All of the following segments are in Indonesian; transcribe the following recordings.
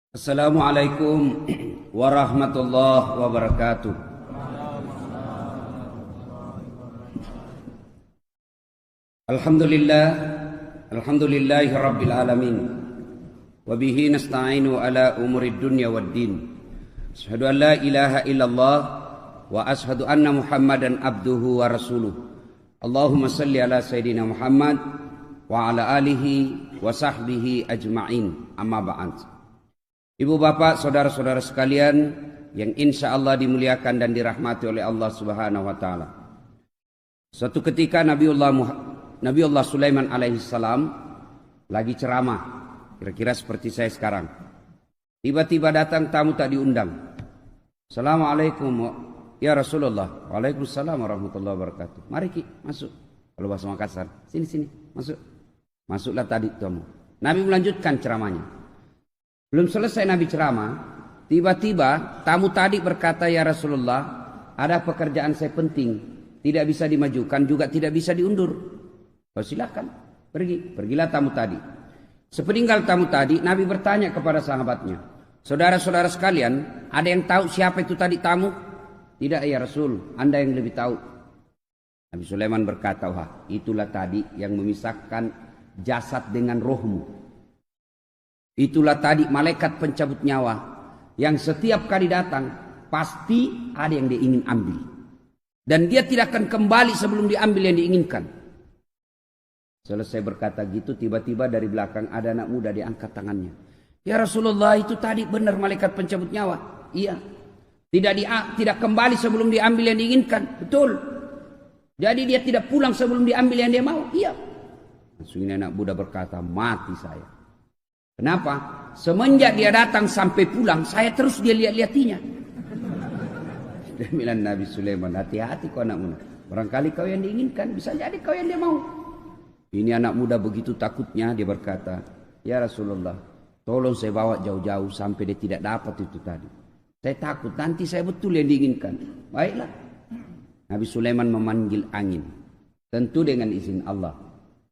Assalamualaikum warahmatullahi wabarakatuh. Alhamdulillahi rabbil alamin. Wa bihi nasta'inu ala umurid dunya waddin. Asyhadu an la ilaha illallah wa asyhadu anna Muhammadan abduhu wa rasuluh. Allahumma salli ala sayyidina Muhammad wa ala alihi wa sahbihi ajma'in. Amma ba'd. Ibu bapak, saudara-saudara sekalian yang insya Allah dimuliakan dan dirahmati oleh Allah Subhanahu wa taala. Suatu ketika Nabiullah Sulaiman alaihissalam lagi ceramah, kira-kira seperti saya sekarang. Tiba-tiba datang tamu tak diundang. Assalamualaikum ya Rasulullah. Waalaikumsalam warahmatullahi wabarakatuh. Mari Ki, masuk. Kalau bahasa Makassar, sini masuk. Masuklah tadi tamu. Nabi melanjutkan ceramahnya. Belum selesai Nabi ceramah, tiba-tiba tamu tadi berkata, "Ya Rasulullah, ada pekerjaan saya penting, tidak bisa dimajukan juga tidak bisa diundur." Oh, silakan, pergilah tamu tadi. Sepeninggal tamu tadi, Nabi bertanya kepada sahabatnya, "Saudara-saudara sekalian, ada yang tahu siapa itu tadi tamu?" "Tidak ya Rasul, Anda yang lebih tahu." Nabi Sulaiman berkata, "Wah, itulah tadi yang memisahkan jasad dengan rohmu. Itulah tadi malaikat pencabut nyawa yang setiap kali datang pasti ada yang dia ingin ambil. Dan dia tidak akan kembali sebelum diambil yang diinginkan." Selesai berkata gitu, tiba-tiba dari belakang ada anak muda diangkat tangannya. "Ya Rasulullah, itu tadi benar malaikat pencabut nyawa." "Iya." Tidak kembali sebelum diambil yang diinginkan." "Betul." "Jadi dia tidak pulang sebelum diambil yang dia mau." "Iya." Langsung ini anak muda berkata, "Mati saya." Kenapa? Semenjak dia datang sampai pulang, saya terus dia lihat-lihatinya. Dan bilang Nabi Sulaiman, "Hati-hati kau anak muda. Barangkali kau yang diinginkan, bisa jadi kau yang dia mau." Ini anak muda begitu takutnya, dia berkata, "Ya Rasulullah, tolong saya bawa jauh-jauh sampai dia tidak dapat itu tadi. Saya takut nanti saya betul yang diinginkan." "Baiklah." Nabi Sulaiman memanggil angin. Tentu dengan izin Allah.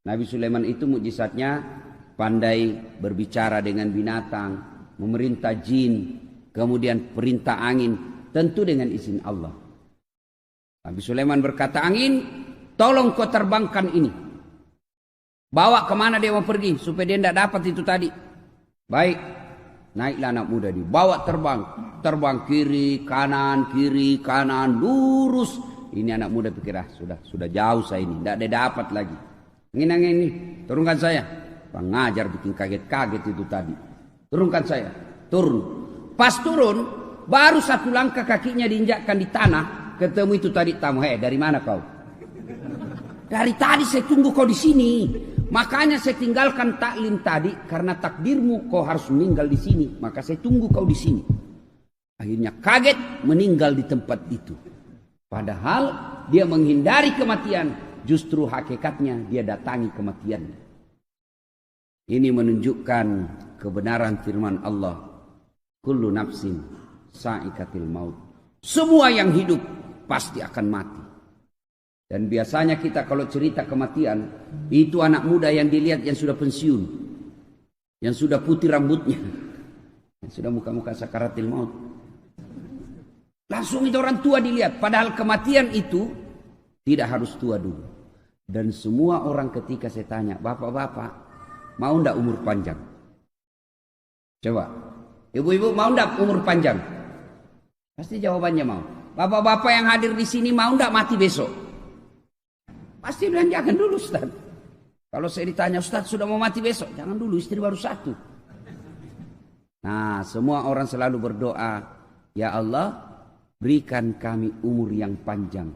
Nabi Sulaiman itu mukjizatnya pandai berbicara dengan binatang, memerintah jin, kemudian perintah angin, tentu dengan izin Allah. Nabi Sulaiman berkata, "Angin, tolong kau terbangkan ini. Bawa kemana dia mau pergi, supaya dia tidak dapat itu tadi." "Baik." Naiklah anak muda ini, bawa terbang kiri, kanan, lurus. Ini anak muda pikir, sudah jauh saya ini, tidak ada dapat lagi. Angin ini, turunkan saya." Pengajar bikin kaget-kaget itu tadi. "Turunkan saya." Turun. Pas turun, baru satu langkah kakinya diinjakkan di tanah, ketemu itu tadi tamu. "Hei, dari mana kau?" "Dari tadi saya tunggu kau di sini. Makanya saya tinggalkan taklim tadi karena takdirmu kau harus meninggal di sini. Maka saya tunggu kau di sini." Akhirnya kaget meninggal di tempat itu. Padahal dia menghindari kematian, justru hakikatnya dia datangi kematian. Ini menunjukkan kebenaran firman Allah, "Kullu nafsin sa'ikatil maut." Semua yang hidup pasti akan mati. Dan biasanya kita kalau cerita kematian, itu anak muda yang dilihat yang sudah pensiun, yang sudah putih rambutnya, yang sudah muka-muka sakaratil maut. Langsung itu orang tua dilihat. Padahal kematian itu tidak harus tua dulu. Dan semua orang ketika saya tanya, "Bapak-bapak, mau ndak umur panjang?" Coba, ibu-ibu mau ndak umur panjang? Pasti jawabannya mau. Bapak-bapak yang hadir di sini mau ndak mati besok? Pasti bilang, "Jangan dulu Ustaz." Kalau saya ditanya, "Ustaz sudah mau mati besok?" "Jangan dulu, istri baru satu." Nah, semua orang selalu berdoa, "Ya Allah, berikan kami umur yang panjang."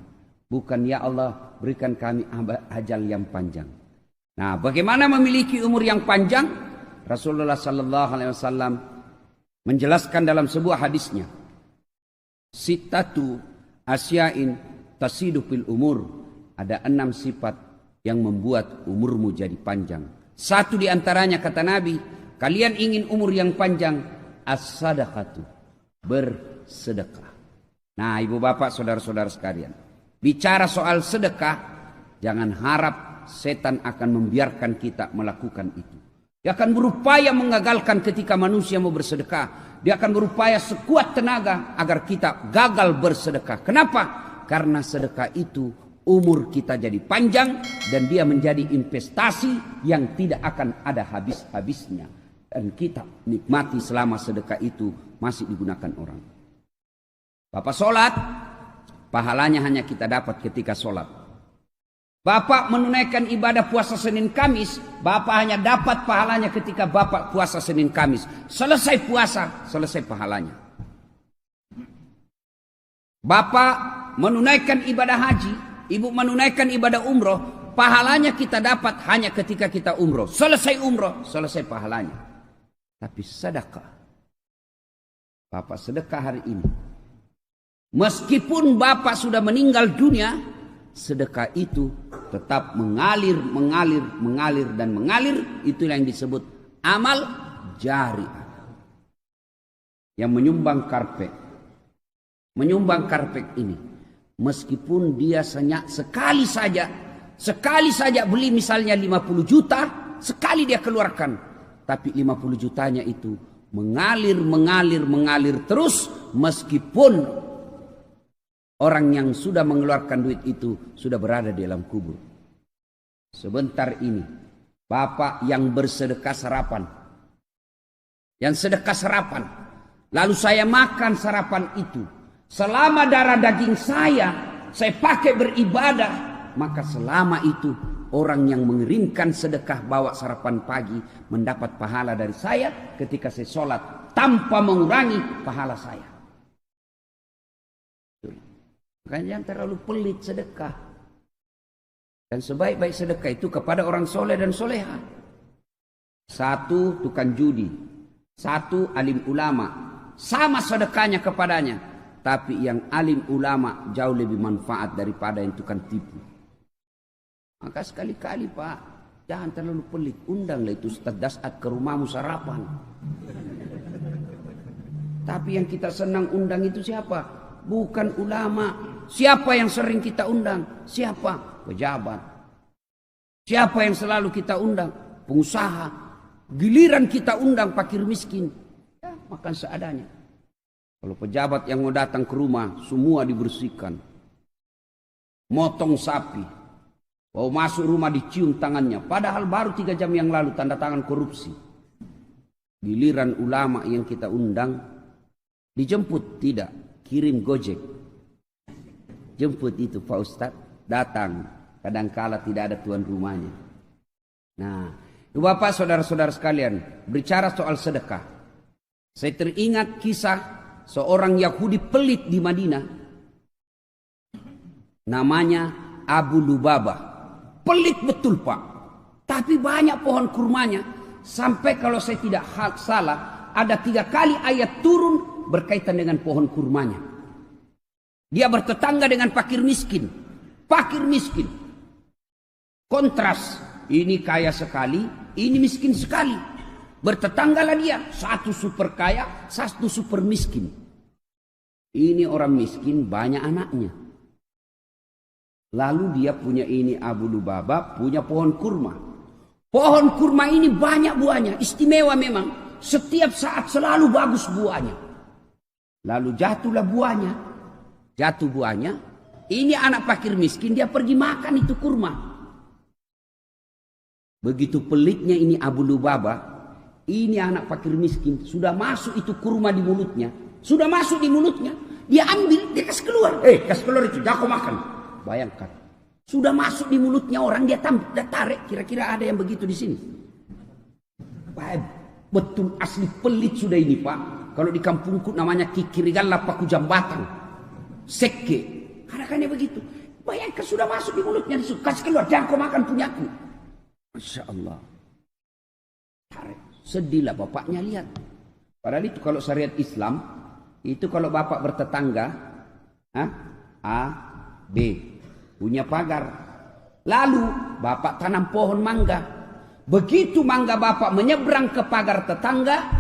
Bukan, "Ya Allah, berikan kami ajal yang panjang." Nah, bagaimana memiliki umur yang panjang? Rasulullah sallallahu alaihi wasallam menjelaskan dalam sebuah hadisnya, "Sittatu asyain tasidu fil umur." Ada 6 sifat yang membuat umurmu jadi panjang. Satu di antaranya kata Nabi, kalian ingin umur yang panjang, as-sadaqatu, bersedekah. Nah, ibu bapak, saudara-saudara sekalian, bicara soal sedekah, jangan harap setan akan membiarkan kita melakukan itu. Dia akan berupaya mengagalkan ketika manusia mau bersedekah. Dia akan berupaya sekuat tenaga agar kita gagal bersedekah. Kenapa? Karena sedekah itu umur kita jadi panjang dan dia menjadi investasi yang tidak akan ada habis-habisnya. Dan kita nikmati selama sedekah itu masih digunakan orang. Bapak sholat, pahalanya hanya kita dapat ketika sholat. Bapak menunaikan ibadah puasa Senin Kamis, Bapak hanya dapat pahalanya ketika Bapak puasa Senin Kamis. Selesai puasa, selesai pahalanya. Bapak menunaikan ibadah haji, Ibu menunaikan ibadah umroh, pahalanya kita dapat hanya ketika kita umroh. Selesai umroh, selesai pahalanya. Tapi sedekah, Bapak sedekah hari ini, meskipun Bapak sudah meninggal dunia, sedekah itu tetap mengalir, dan mengalir. Itulah yang disebut amal jariah. Yang menyumbang karpet. Menyumbang karpet ini, meskipun dia sekali saja beli misalnya 50 juta, sekali dia keluarkan. Tapi 50 jutanya itu mengalir terus, meskipun orang yang sudah mengeluarkan duit itu sudah berada di dalam kubur. Sebentar ini, Bapak yang bersedekah sarapan. Yang sedekah sarapan. Lalu saya makan sarapan itu. Selama darah daging saya pakai beribadah. Maka selama itu orang yang mengirimkan sedekah bawa sarapan pagi mendapat pahala dari saya ketika saya sholat. Tanpa mengurangi pahala saya. Makanya jangan terlalu pelit sedekah. Dan sebaik-baik sedekah itu kepada orang soleh dan soleha. Satu tukang judi, satu alim ulama, sama sedekahnya kepadanya. Tapi yang alim ulama jauh lebih manfaat daripada yang tukang tipu. Maka sekali-kali Pak, jangan terlalu pelit. Undanglah itu Ustaz Dasat ke rumahmu sarapan. Tapi yang kita senang undang itu siapa? Bukan ulama. Siapa yang sering kita undang? Siapa? Pejabat. Siapa yang selalu kita undang? Pengusaha. Giliran kita undang fakir miskin. Ya, makan seadanya. Kalau pejabat yang mau datang ke rumah, semua dibersihkan. Motong sapi. Mau masuk rumah dicium tangannya. Padahal baru 3 jam yang lalu tanda tangan korupsi. Giliran ulama yang kita undang, dijemput tidak. Kirim Gojek. Jemput itu Pak Ustadz, datang. Kadangkala tidak ada tuan rumahnya. Nah, Bapak saudara-saudara sekalian, berbicara soal sedekah. Saya teringat kisah seorang Yahudi pelit di Madinah. Namanya Abu Lubabah. Pelit betul Pak. Tapi banyak pohon kurmanya. Sampai kalau saya tidak salah, ada 3 kali ayat turun berkaitan dengan pohon kurmanya. Dia bertetangga dengan fakir miskin. Fakir miskin. Kontras. Ini kaya sekali, ini miskin sekali. Bertetanggalah dia. Satu super kaya, satu super miskin. Ini orang miskin banyak anaknya. Lalu dia punya ini Abu Lubabah, punya pohon kurma. Pohon kurma ini banyak buahnya, istimewa memang. Setiap saat selalu bagus buahnya. Lalu jatuhlah buahnya. Jatuh buahnya. Ini anak fakir miskin, dia pergi makan itu kurma. Begitu pelitnya ini Abu Lubabah. Ini anak fakir miskin, sudah masuk itu kurma di mulutnya. Sudah masuk di mulutnya. Dia ambil, dia kasih keluar. Kasih keluar itu, jangan kau makan. Bayangkan. Sudah masuk di mulutnya orang, dia tarik. Kira-kira ada yang begitu di sini. Betul asli pelit sudah ini Pak. Kalau di kampungku namanya kikirigan lapaku jambatan. Seke. Adakannya begitu. Bayangkan sudah masuk di mulutnya. Kasih keluar. Jangan kau makan punyaku. Masya Allah. Tarik. Sedihlah bapaknya lihat. Padahal itu kalau syariat Islam. Itu kalau bapak bertetangga. A, B. Punya pagar. Lalu bapak tanam pohon mangga. Begitu mangga bapak menyeberang ke pagar tetangga.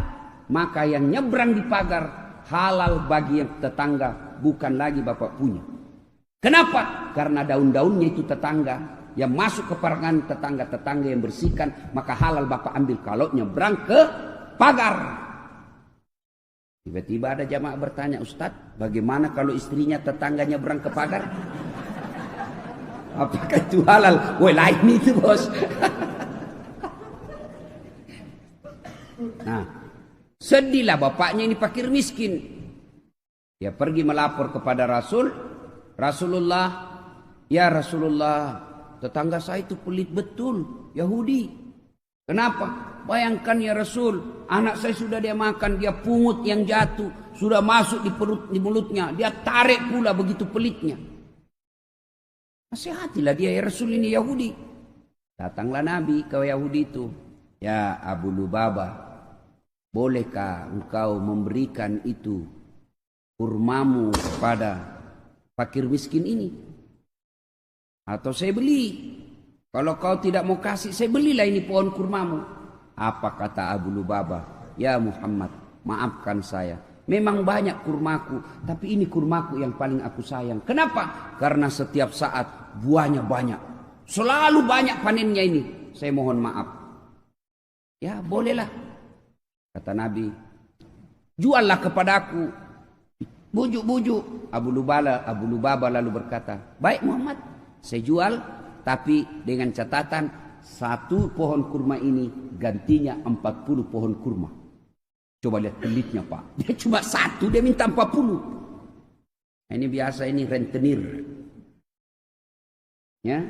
Maka yang nyebrang di pagar halal bagi yang tetangga. Bukan lagi bapak punya. Kenapa? Karena daun-daunnya itu tetangga. yang masuk ke perangan tetangga-tetangga yang bersihkan, maka halal bapak ambil kalau nyebrang ke pagar. Tiba-tiba ada jamaah bertanya, Ustadz, bagaimana kalau istrinya tetangganya nyebrang ke pagar? Apakah itu halal? Woi, lain itu bos. Nah, sedihlah bapaknya ini fakir miskin. Dia pergi melapor kepada Rasulullah, ya Rasulullah, tetangga saya itu pelit betul, Yahudi. Kenapa? Bayangkan ya Rasul, anak saya sudah dia makan, dia pungut yang jatuh, sudah masuk di mulutnya, dia tarik pula begitu pelitnya. Nasihatilah dia, ya Rasul, ini Yahudi. Datanglah Nabi ke Yahudi itu. Ya Abu Lubabah, bolehkah engkau memberikan itu kurmamu kepada fakir miskin ini? Atau saya beli. Kalau kau tidak mau kasih, saya belilah ini pohon kurmamu. Apa kata Abu Lubabah? Ya Muhammad, maafkan saya. Memang banyak kurmaku, tapi ini kurmaku yang paling aku sayang. Kenapa? Karena setiap saat buahnya banyak. Selalu banyak panennya ini. Saya mohon maaf. Ya bolehlah. Kata Nabi, juallah kepadaku. Bujuk-bujuk. Abu Lubabah lalu berkata, baik Muhammad, saya jual, tapi dengan catatan satu pohon kurma ini gantinya 40 pohon kurma. Coba lihat pelitnya Pak. Dia cuma satu, dia minta 40. Ini biasa, ini rentenir. Ya,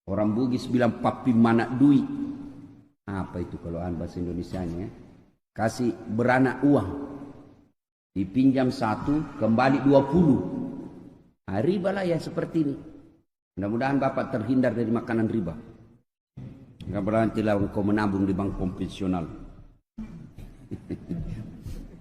orang Bugis bilang papi mana duit. Apa itu kalau bahasa Indonesianya? Ya? Kasih beranak uang. Dipinjam 1, kembali 20. Riba lah ya seperti ini. Mudah-mudahan Bapak terhindar dari makanan riba. Enggak berhentilah engkau menabung di bank konvensional.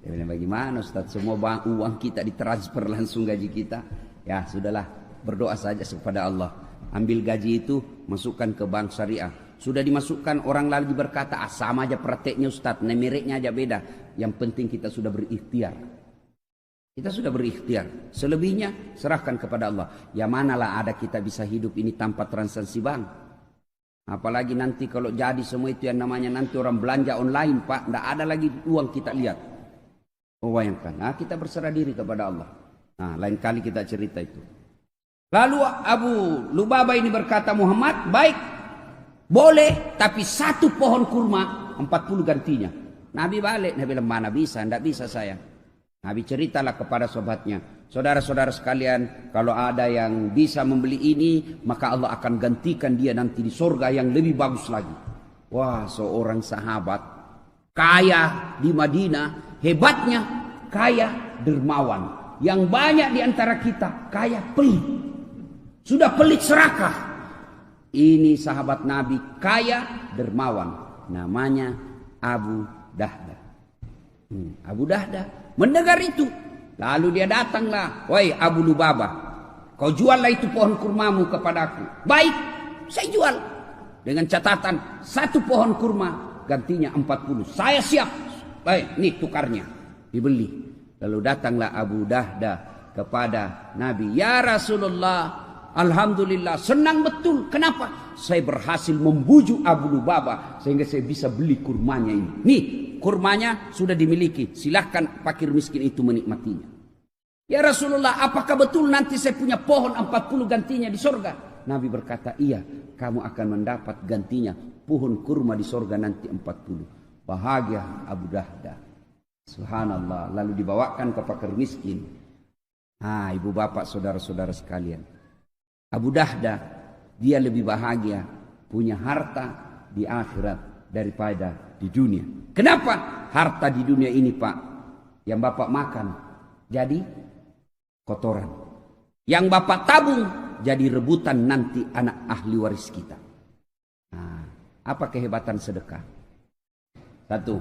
Ya, bagaimana Ustaz? Semua uang kita ditransfer langsung gaji kita. Ya sudahlah, berdoa saja kepada Allah. Ambil gaji itu, masukkan ke bank syariah. Sudah dimasukkan, orang lagi berkata, sama aja prakteknya Ustaz, mereknya aja beda. Yang penting kita sudah berikhtiar. Kita sudah berikhtiar. Selebihnya serahkan kepada Allah. Ya manalah ada kita bisa hidup ini tanpa transaksi bank. Apalagi nanti kalau jadi semua itu yang namanya nanti orang belanja online Pak. Tidak ada lagi uang kita lihat. Oh bayangkan. Nah, kita berserah diri kepada Allah. Nah lain kali kita cerita itu. Lalu Abu Lubabah ini berkata, Muhammad baik. Boleh, tapi satu pohon kurma 40 gantinya. Nabi balik, Nabi bilang mana bisa, tidak bisa saya. Nabi ceritalah kepada sahabatnya, saudara-saudara sekalian, kalau ada yang bisa membeli ini, maka Allah akan gantikan dia nanti di surga yang lebih bagus lagi. Wah, seorang sahabat kaya di Madinah, hebatnya kaya dermawan. Yang banyak di antara kita kaya pelit. Sudah pelit serakah. Ini sahabat Nabi kaya dermawan, namanya Abu Dahda. Abu Dahda mendengar itu, lalu dia datanglah, wahai Abu Lubabah, kau juallah itu pohon kurmamu kepadaku. Baik, saya jual. Dengan catatan satu pohon kurma gantinya 40. Saya siap. Baik, nih tukarnya. Dibeli. Lalu datanglah Abu Dahda kepada Nabi. Ya Rasulullah, alhamdulillah, senang betul. Kenapa? Saya berhasil membujuk Abu Lubabah sehingga saya bisa beli kurmanya ini. Nih, kurmanya sudah dimiliki. Silahkan fakir miskin itu menikmatinya. Ya Rasulullah, apakah betul nanti saya punya pohon 40 gantinya di surga? Nabi berkata, iya, kamu akan mendapat gantinya pohon kurma di surga nanti 40. Bahagia Abu Dahda. Subhanallah. Lalu dibawakan ke fakir miskin. Ibu bapak saudara-saudara sekalian, Abu Dahda, dia lebih bahagia punya harta di akhirat daripada di dunia. Kenapa? Harta di dunia ini Pak, yang Bapak makan jadi kotoran. Yang Bapak tabung jadi rebutan nanti anak ahli waris kita. Nah, apa kehebatan sedekah? Satu,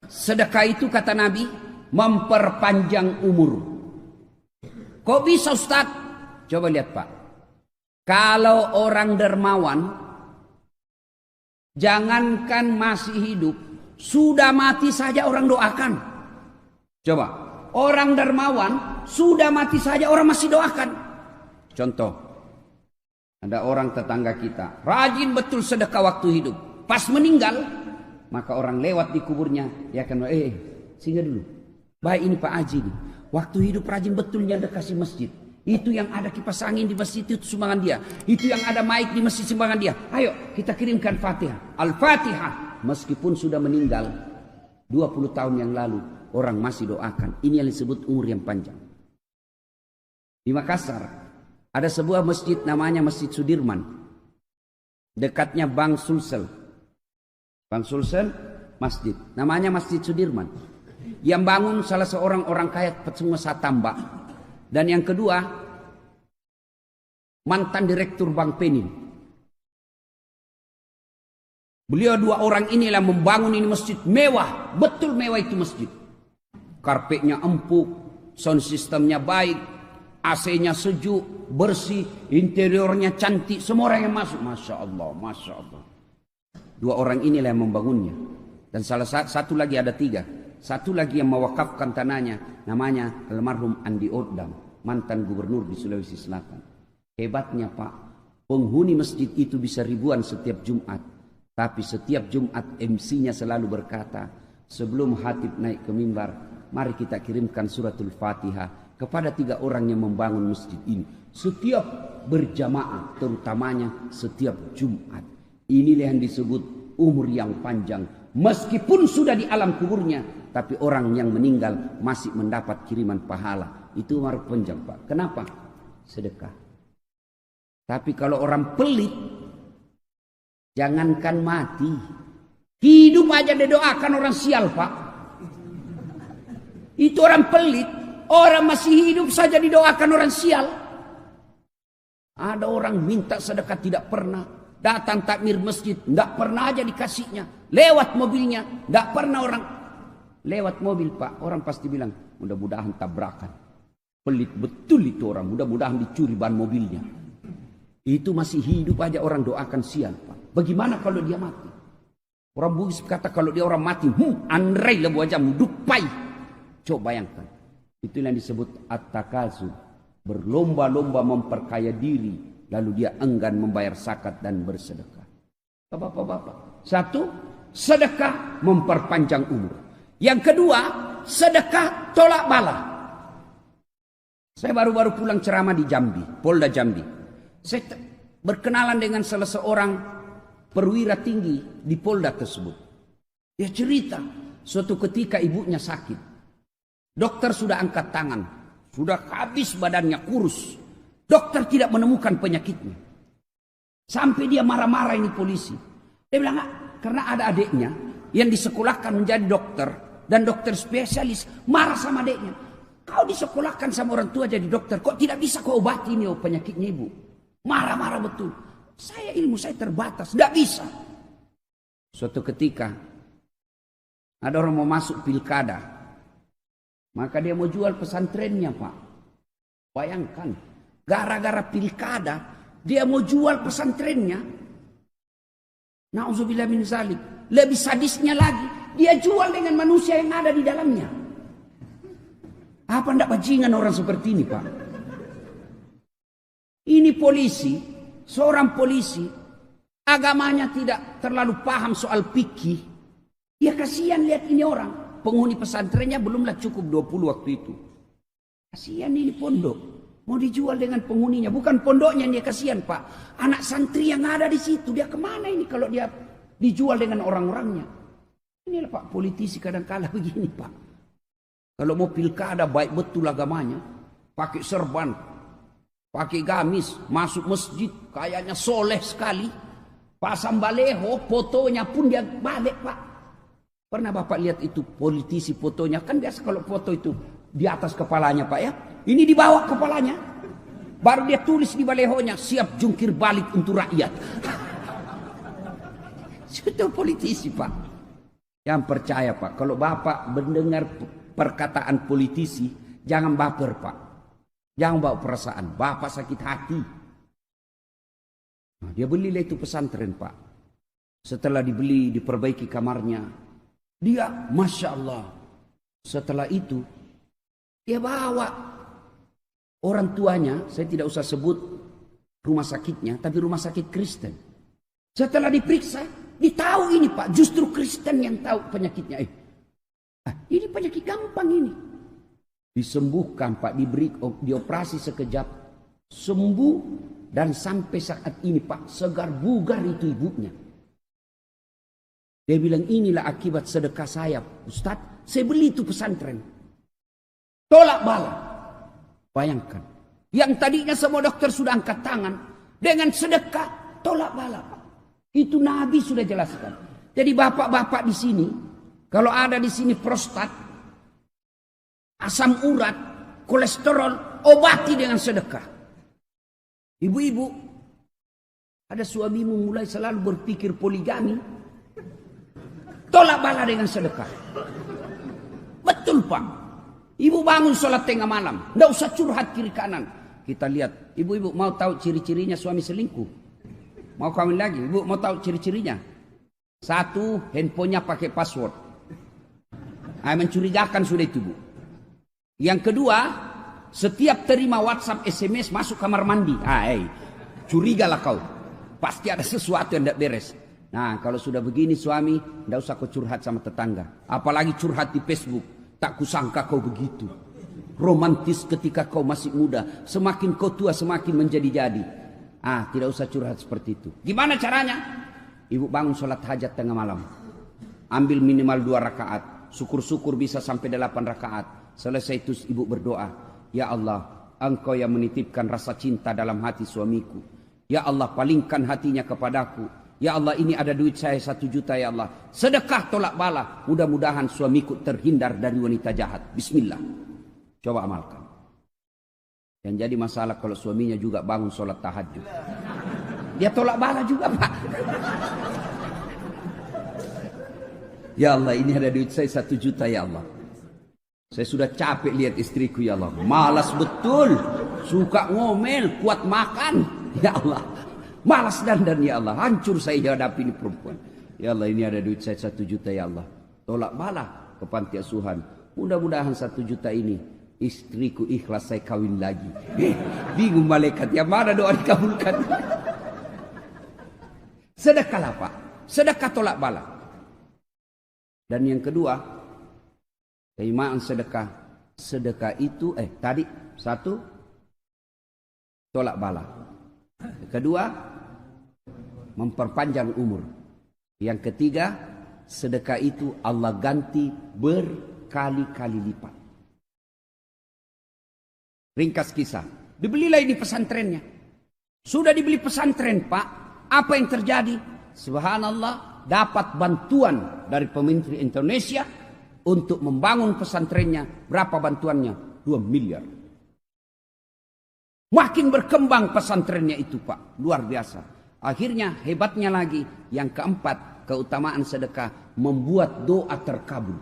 sedekah itu kata Nabi memperpanjang umur. Kok bisa Ustaz? Coba lihat Pak. Kalau orang dermawan, jangankan masih hidup, sudah mati saja orang doakan. Coba, orang dermawan sudah mati saja orang masih doakan. Contoh, Ada orang tetangga kita, rajin betul sedekah waktu hidup. Pas meninggal, maka orang lewat di kuburnya, dia akan, singgah dulu. Baik ini Pak Haji nih. Waktu hidup rajin betulnya dekasi masjid. Itu yang ada kipas angin di masjid itu sumbangan dia. Itu yang ada mic di masjid sumbangan dia. Ayo kita kirimkan Fatihah. Al-Fatihah. Meskipun sudah meninggal 20 tahun yang lalu, orang masih doakan. Ini yang disebut umur yang panjang. Di Makassar ada sebuah masjid namanya Masjid Sudirman. Dekatnya Bank Sulsel. Bank Sulsel masjid. Namanya Masjid Sudirman. Yang bangun salah seorang orang kaya pengusaha tambak. Dan yang kedua, mantan direktur Bank Penin. Beliau dua orang inilah membangun ini masjid mewah. Betul mewah itu masjid. Karpetnya empuk, sound systemnya baik, AC-nya sejuk, bersih, interiornya cantik. Semua orang yang masuk, Masya Allah, Masya Allah. Dua orang inilah yang membangunnya. Dan salah satu lagi ada tiga. Satu lagi yang mewakafkan tanahnya, namanya almarhum Andi Odam, mantan gubernur di Sulawesi Selatan. Hebatnya Pak, penghuni masjid itu bisa ribuan setiap Jumat. Tapi setiap Jumat MC-nya selalu berkata, sebelum khatib naik ke mimbar, mari kita kirimkan suratul Fatihah kepada tiga orang yang membangun masjid ini. Setiap berjamaah, terutamanya setiap Jumat. Inilah yang disebut umur yang panjang. Meskipun sudah di alam kuburnya, tapi orang yang meninggal masih mendapat kiriman pahala. Itu umur panjang Pak. Kenapa? Sedekah. Tapi kalau orang pelit, jangankan mati, hidup aja didoakan orang sial Pak. Itu orang pelit. Orang masih hidup saja didoakan orang sial. Ada orang minta sedekah tidak pernah. Datang takmir masjid, tidak pernah aja dikasihnya. Lewat mobilnya, tidak pernah orang. Lewat mobil Pak, orang pasti bilang, mudah-mudahan tabrakan. Pelit betul itu orang, mudah-mudahan dicuri ban mobilnya. Itu masih hidup aja orang doakan sial Pak. Bagaimana kalau dia mati? Orang Bugis kata kalau dia orang mati, andrai lebu aja dupai. Coba bayangkan. Itu yang disebut at-takasub. Berlomba-lomba memperkaya diri. Lalu dia enggan membayar zakat dan bersedekah. Bapak-bapak. Satu, sedekah memperpanjang umur. Yang kedua, sedekah tolak bala. Saya baru-baru pulang ceramah di Jambi, Polda Jambi. Saya berkenalan dengan salah seorang perwira tinggi di Polda tersebut. Dia cerita, suatu ketika ibunya sakit. Dokter sudah angkat tangan, sudah habis badannya kurus. Dokter tidak menemukan penyakitnya. Sampai dia marah-marah ini polisi. Dia bilang, karena ada adiknya yang disekolahkan menjadi dokter dan dokter spesialis, marah sama adiknya. Kau disekolahkan sama orang tua jadi dokter, kok tidak bisa kau obati ini penyakitnya ibu? Marah-marah betul. Saya ilmu saya terbatas, tidak bisa. Suatu ketika ada orang mau masuk pilkada, maka dia mau jual pesantrennya Pak. Bayangkan, gara-gara pilkada dia mau jual pesantrennya. Nauzubillah min zalik. Lebih sadisnya lagi, dia jual dengan manusia yang ada di dalamnya. Apa ndak bajingan orang seperti ini Pak? Ini polisi, seorang polisi, agamanya tidak terlalu paham soal fikih. Ya kasihan lihat ini orang, penghuni pesantrennya belumlah cukup 20 waktu itu. Kasihan ini pondok, mau dijual dengan penghuninya, bukan pondoknya dia kasihan Pak. Anak santri yang ada di situ, dia kemana ini kalau dia dijual dengan orang-orangnya? Inilah Pak, politisi kadang-kala begini Pak. Kalau mau pilkada baik betul agamanya, pakai serban, pakai gamis, masuk masjid, kayaknya soleh sekali. Pasang baleho, fotonya pun dia balik Pak. Pernah Bapak lihat itu politisi fotonya? Kan biasa kalau foto itu di atas kepalanya Pak ya. Ini di bawah kepalanya. Baru dia tulis di balehonya, siap jungkir balik untuk rakyat. Itu politisi Pak. Yang percaya Pak, kalau Bapak mendengar perkataan politisi, jangan baper Pak. Jangan bawa perasaan, Bapak sakit hati. Nah, dia belilah itu pesantren Pak. Setelah dibeli, diperbaiki kamarnya. Dia, Masya Allah. Setelah itu, dia bawa orang tuanya, saya tidak usah sebut rumah sakitnya, tapi rumah sakit Kristen. Setelah diperiksa, ditahu ini Pak, justru Kristen yang tahu penyakitnya. Ini penyakit gampang ini. Disembuhkan Pak, dioperasi sekejap, sembuh, dan sampai saat ini Pak, segar bugar itu ibunya. Dia bilang, inilah akibat sedekah saya, Ustadz, saya beli itu pesantren. Tolak bala. Bayangkan, yang tadinya semua dokter sudah angkat tangan, dengan sedekah, tolak bala Pak. Itu Nabi sudah jelaskan. Jadi bapak-bapak di sini, kalau ada di sini prostat, asam urat, kolesterol, obati dengan sedekah. Ibu-ibu, ada suamimu mulai selalu berpikir poligami, tolak bala dengan sedekah. Betul Pak. Ibu bangun sholat tengah malam, tidak usah curhat kiri kanan. Kita lihat, ibu-ibu mau tahu ciri-cirinya suami selingkuh? Mau kawin lagi, ibu mau tahu ciri-cirinya? Satu, handphonenya pakai password. Mencurigakan sudah itu Bu. Yang kedua, setiap terima WhatsApp, SMS masuk kamar mandi. Curigalah kau. Pasti ada sesuatu yang tidak beres. Nah, kalau sudah begini suami, tidak usah kau curhat sama tetangga. Apalagi curhat di Facebook. Tak kusangka kau begitu. Romantis ketika kau masih muda. Semakin kau tua semakin menjadi-jadi. Tidak usah curhat seperti itu. Gimana caranya? Ibu bangun sholat hajat tengah malam. Ambil minimal 2 rakaat. Syukur-syukur bisa sampai 8 rakaat. Selesai itu ibu berdoa. Ya Allah, Engkau yang menitipkan rasa cinta dalam hati suamiku. Ya Allah, palingkan hatinya kepadaku. Ya Allah, ini ada duit saya 1 juta ya Allah. Sedekah tolak bala. Mudah-mudahan suamiku terhindar dari wanita jahat. Bismillah. Coba amalkan. Yang jadi masalah kalau suaminya juga bangun sholat tahajud. Dia tolak bala juga Pak. Ya Allah, ini ada duit saya 1 juta ya Allah. Saya sudah capek lihat istriku ya Allah. Malas betul. Suka ngomel, kuat makan. Ya Allah. Malas dandan ya Allah. Hancur saya hadapi ini perempuan. Ya Allah, ini ada duit saya 1 juta ya Allah. Tolak bala ke panti asuhan. Mudah-mudahan 1 juta ini istriku ikhlas saya kawin lagi. Bingung malaikat. Yang mana doa dikabulkan? Sedekahlah Pak. Sedekah tolak bala. Dan yang kedua, keutamaan sedekah. Sedekah itu, tadi 1, tolak bala. Kedua, memperpanjang umur. Yang ketiga, sedekah itu Allah ganti berkali-kali lipat. Ringkas kisah, dibelilah ini pesantrennya. Sudah dibeli pesantren Pak, apa yang terjadi? Subhanallah, dapat bantuan dari pemerintah Indonesia untuk membangun pesantrennya. Berapa bantuannya? 2 miliar. Makin berkembang pesantrennya itu Pak, luar biasa. Akhirnya hebatnya lagi, yang keempat, keutamaan sedekah membuat doa terkabul.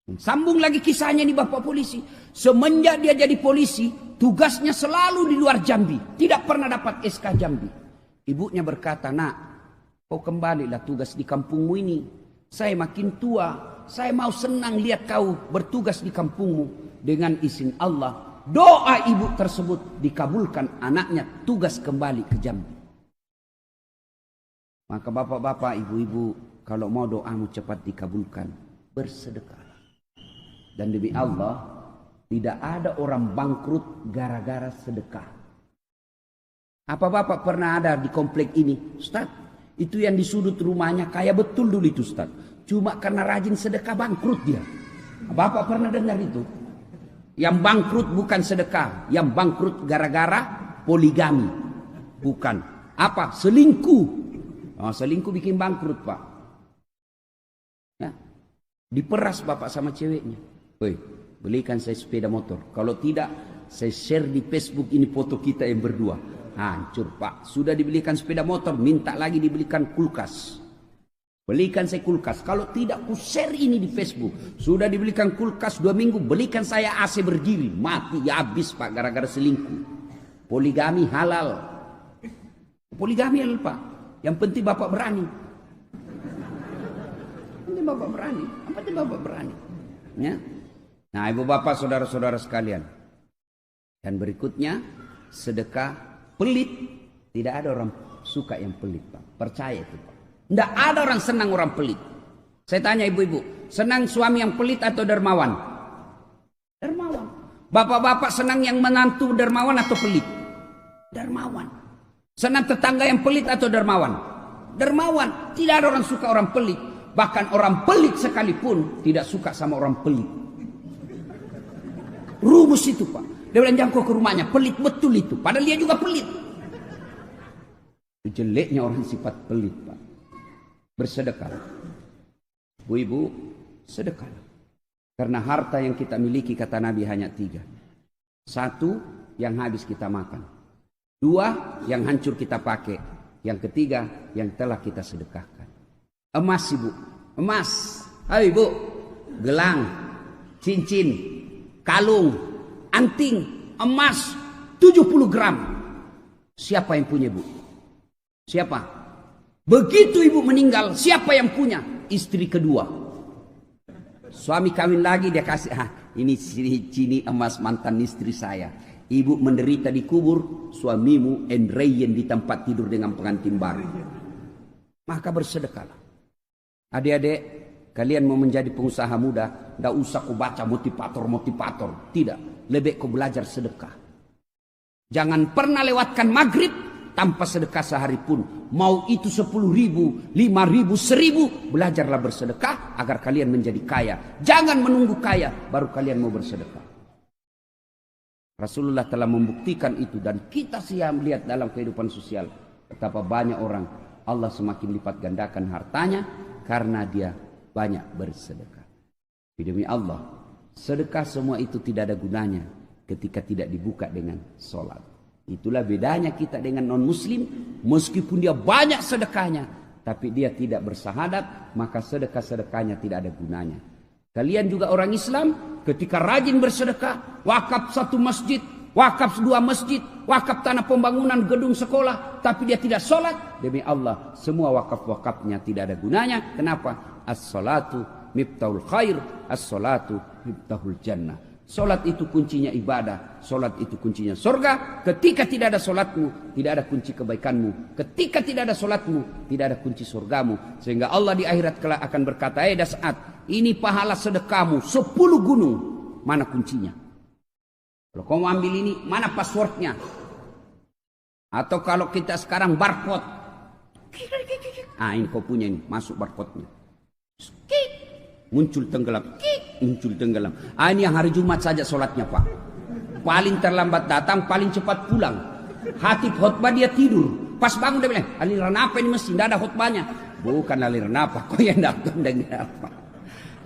Sambung lagi kisahnya nih Bapak polisi. Semenjak dia jadi polisi, tugasnya selalu di luar Jambi. Tidak pernah dapat SK Jambi. Ibunya berkata, nak, kau kembalilah tugas di kampungmu ini. Saya makin tua, saya mau senang lihat kau bertugas di kampungmu. Dengan izin Allah, doa ibu tersebut dikabulkan, anaknya tugas kembali ke Jambi. Maka bapak-bapak, ibu-ibu, kalau mau doamu cepat dikabulkan, bersedekahlah. Dan demi Allah, tidak ada orang bangkrut gara-gara sedekah. Apa bapak pernah ada di komplek ini? Ustaz, itu yang di sudut rumahnya kaya betul dulu itu Ustaz. Cuma karena rajin sedekah bangkrut dia. Bapak pernah dengar itu? Yang bangkrut bukan sedekah, yang bangkrut gara-gara poligami. Bukan. Apa? Selingkuh. Selingkuh bikin bangkrut Pak. Ya. Diperas bapak sama ceweknya. Woi, belikan saya sepeda motor. Kalau tidak, saya share di Facebook ini foto kita yang berdua. Hancur Pak. Sudah dibelikan sepeda motor, minta lagi dibelikan kulkas. Belikan saya kulkas. Kalau tidak, ku share ini di Facebook. Sudah dibelikan kulkas 2 minggu. Belikan saya AC berdiri. Mati ya habis Pak gara-gara selingkuh. Poligami halal. Poligami halal Pak. Yang penting Bapak berani. Penting Bapak berani. Yang penting Bapak berani. Ya. Nah, ibu bapak, saudara-saudara sekalian. Dan berikutnya, sedekah pelit. Tidak ada orang suka yang pelit, Pak. Percaya itu, Pak. Tidak ada orang senang orang pelit. Saya tanya ibu-ibu, senang suami yang pelit atau dermawan? Dermawan. Bapak-bapak senang yang menantu dermawan atau pelit? Dermawan. Senang tetangga yang pelit atau dermawan? Dermawan. Tidak ada orang suka orang pelit. Bahkan orang pelit sekalipun tidak suka sama orang pelit. Rumus itu, Pak. Dia bilang jangkau ke rumahnya, pelit betul itu. Padahal dia juga pelit. Itu jeleknya orang sifat pelit, Pak. Bersedekah. Bu-ibu, sedekah. Karena harta yang kita miliki, kata Nabi, hanya 3. 1, yang habis kita makan. 2, yang hancur kita pakai. Yang ketiga, yang telah kita sedekahkan. Emas, ibu. Emas. Ayo, ibu. Gelang, cincin, kalung, anting, emas 70 gram. Siapa yang punya, Bu? Siapa? Begitu ibu meninggal, siapa yang punya? Istri kedua. Suami kawin lagi, dia kasih, ini cini emas mantan istri saya. Ibu menderita di kubur, suamimu enreyen di tempat tidur dengan pengantin baru. Maka bersedekahlah. Adik-adik, kalian mau menjadi pengusaha muda, tidak usah kau baca motivator. Tidak, lebih kau belajar sedekah. Jangan pernah lewatkan maghrib tanpa sedekah sehari pun. Mau itu 10.000, 5.000, 1.000, belajarlah bersedekah agar kalian menjadi kaya. Jangan menunggu kaya baru kalian mau bersedekah. Rasulullah telah membuktikan itu, dan kita siap melihat dalam kehidupan sosial betapa banyak orang Allah semakin lipat gandakan hartanya karena dia banyak bersedekah. Demi Allah, sedekah semua itu tidak ada gunanya ketika tidak dibuka dengan sholat. Itulah bedanya kita dengan non-muslim. Meskipun dia banyak sedekahnya, tapi dia tidak bersahadat, maka sedekah-sedekahnya tidak ada gunanya. Kalian juga orang Islam, ketika rajin bersedekah, wakaf 1 masjid, wakaf 2 masjid, wakaf tanah pembangunan gedung sekolah, tapi dia tidak sholat, demi Allah, semua wakaf-wakafnya tidak ada gunanya. Kenapa? As-salatu miftahul khair, as-salatu miftahul jannah. Solat itu kuncinya ibadah, solat itu kuncinya surga. Ketika tidak ada solatmu, tidak ada kunci kebaikanmu. Ketika tidak ada solatmu, tidak ada kunci surgamu. Sehingga Allah di akhirat kelak akan berkata, saat ini pahala sedekahmu 10 gunung, mana kuncinya? Kalau kau mau ambil ini, mana passwordnya? Atau kalau kita sekarang barcode, ini kau punya ini, masuk barcode-nya. Muncul tenggelam, muncul tenggelam. Ini yang hari Jumat saja sholatnya, Pak. Paling terlambat datang, paling cepat pulang. Hatib khutbah dia tidur. Pas bangun dia bilang, aliran apa ini mesin? Tidak ada khutbahnya. Bukan aliran apa, kau yang datang dengan apa.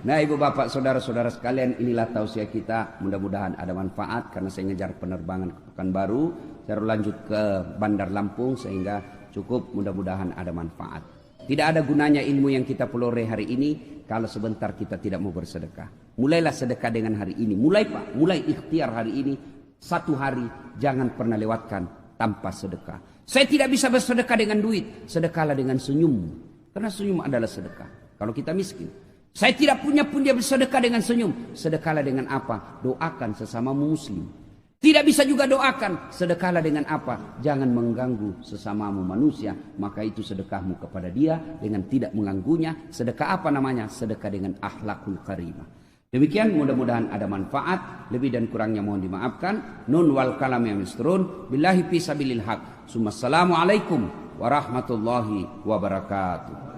Nah, ibu bapak saudara-saudara sekalian, inilah tausiah kita. Mudah-mudahan ada manfaat karena saya ngejar penerbangan ke Pekanbaru. Saya lanjut ke Bandar Lampung sehingga cukup, mudah-mudahan ada manfaat. Tidak ada gunanya ilmu yang kita peroleh hari ini kalau sebentar kita tidak mau bersedekah. Mulailah sedekah dengan hari ini. Mulai, Pak, mulai ikhtiar hari ini. 1 hari jangan pernah lewatkan tanpa sedekah. Saya tidak bisa bersedekah dengan duit. Sedekahlah dengan senyum. Karena senyum adalah sedekah. Kalau kita miskin. Saya tidak punya pun dia bersedekah dengan senyum. Sedekahlah dengan apa? Doakan sesamamu muslim. Tidak bisa juga doakan. Sedekahlah dengan apa? Jangan mengganggu sesamamu manusia. Maka itu sedekahmu kepada dia dengan tidak mengganggunya. Sedekah apa namanya? Sedekah dengan akhlakul karimah. Demikian, mudah-mudahan ada manfaat. Lebih dan kurangnya mohon dimaafkan. Nun wal kalam yang misturun. Billahi fi sabilil haq. Assalamualaikum warahmatullahi wabarakatuh.